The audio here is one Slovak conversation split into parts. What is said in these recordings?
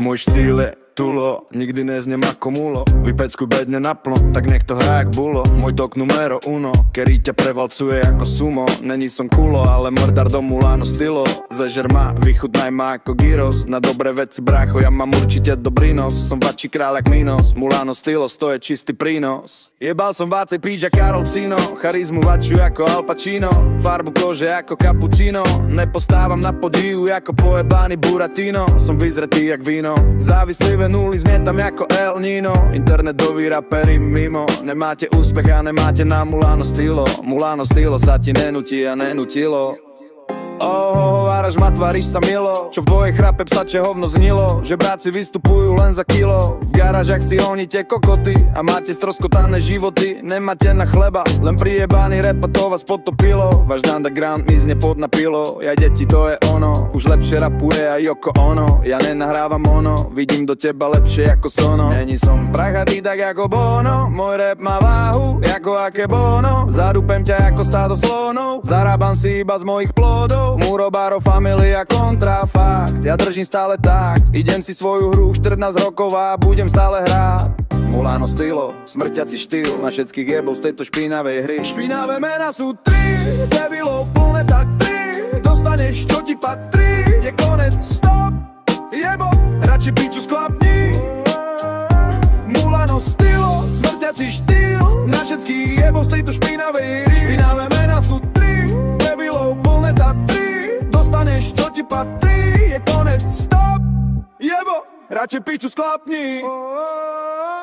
Môj štýl je tulo, nikdy neznem ako mulo. Vypeckuj bedne naplno, tak nech to hrá jak bulo. Môj tok numero uno, ktorý ťa prevalcuje ako sumo. Není som kulo, ale mrdar do Mulano stylo. Zežer ma, vychutnaj ma ako gyros. Na dobré veci brácho, ja mám určite dobrý nos. Som vačí kráľ jak Minos, Mulano stylo, to je čistý prínos. Jebal som vácej píč a Karol Sino, charizmu vaču ako Al Pacino, farbu kože ako cappuccino. Nepostávam na podiu ako pojebaný Buratino. Som vyzretý jak víno, závislivé nuly zmietam ako El Nino. Internetový raperi mimo, nemáte úspech a nemáte na Mulano stylo. Mulano stylo sa ti nenutí a nenutilo. Hováraš ma, tváriš sa milo, čo v dvoje chrape psače hovno znilo. Že bráci vystupujú len za kilo, v garážach si honíte kokoty a máte stroskotané životy. Nemáte na chleba, len prijebaný rap a to vás potopilo. Váš underground mizne pod napilo, ja deti to je ono. Už lepšie rapuje aj Yoko Ono, ja nenahrávam ono, vidím do teba lepšie ako Sono. Není som prachatý tak ako Bono, môj rap má váhu ako Akebono. Zadúpem ťa ako stádo slonov, zarábam si iba z mojich plodov. Murobaro, familia, kontrafakt, ja držím stále takt. Idem si svoju hru 14 rokov a budem stále hrať. Mulano stylo, smrťací štýl, na všetkých jebov z tejto špinavej hry. Špinavé mená sú 3, debilov plné tak 3. Dostaneš čo ti patrí, je konec, stop, jebo, radšej piču sklapni. Mulano stylo, smrťací štýl, na všetkých jebov z tejto špinavej hry. Špinavé mená sú 3, debilov plné tak 3. Dostaneš čo ti patrí, je konec, stop, jebo, radšej piču sklapni.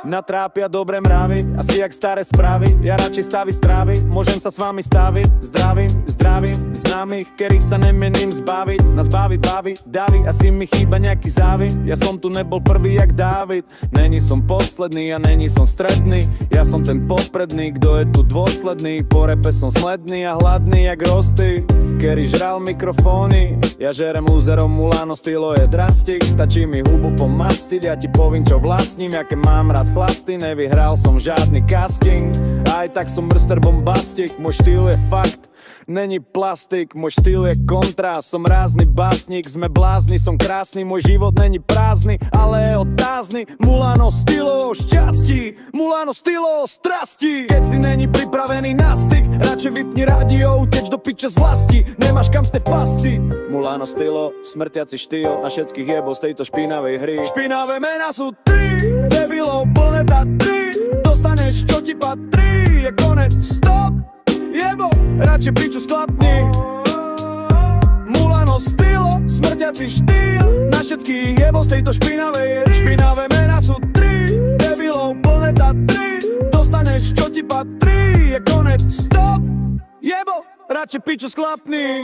Natrápia dobré mravy, asi jak staré správy. Ja radšej stavy strávy, môžem sa s vami staviť. Zdravím známych, ktorých sa nemením zbaviť. Nás baví, David, asi mi chýba nejaký závit. Ja som tu nebol prvý jak Dávid. Není som posledný a není som stredný. Ja som ten popredný, kto je tu dôsledný. Po repe som sledný a hladný jak Rosty, ktorý žral mikrofóny. Ja žerem lúzerom, Mulano stylo je drastik. Stačí mi hubu pomastiť, ja ti povím čo vlastním. Jaké mám rád chlasty, nevyhral som žiadny casting. Aj tak som brster bombastik, môj štýl je fakt, není plastik. Môj štýl je kontrast, som rázny básnik. Sme blázni, som krásny, môj život není prázdny, ale je otázny. Mulano stylo o šťastí, Mulano stylo o strasti. Keď si není pripravený na styk, radšej vypni rádio, uteč do piče z vlasti. Nemáš kam ste v pasci. Mulano stylo, smrťací štýl, na všetkých jebov z tejto špinavej hry. Špinavé mená sú 3, debilov plné tá 3. Dostaneš čo ti patrí, je konec, stop, jebo, radšej piču sklapni. Mulano stylo, smrťací štýl, na všetkých jebov z tejto špinavej hry. Špinavé mená sú 3, debilov plné tá 3. Dostaneš čo ti patrí, je konec, stop, jebo, radšej piču sklapni.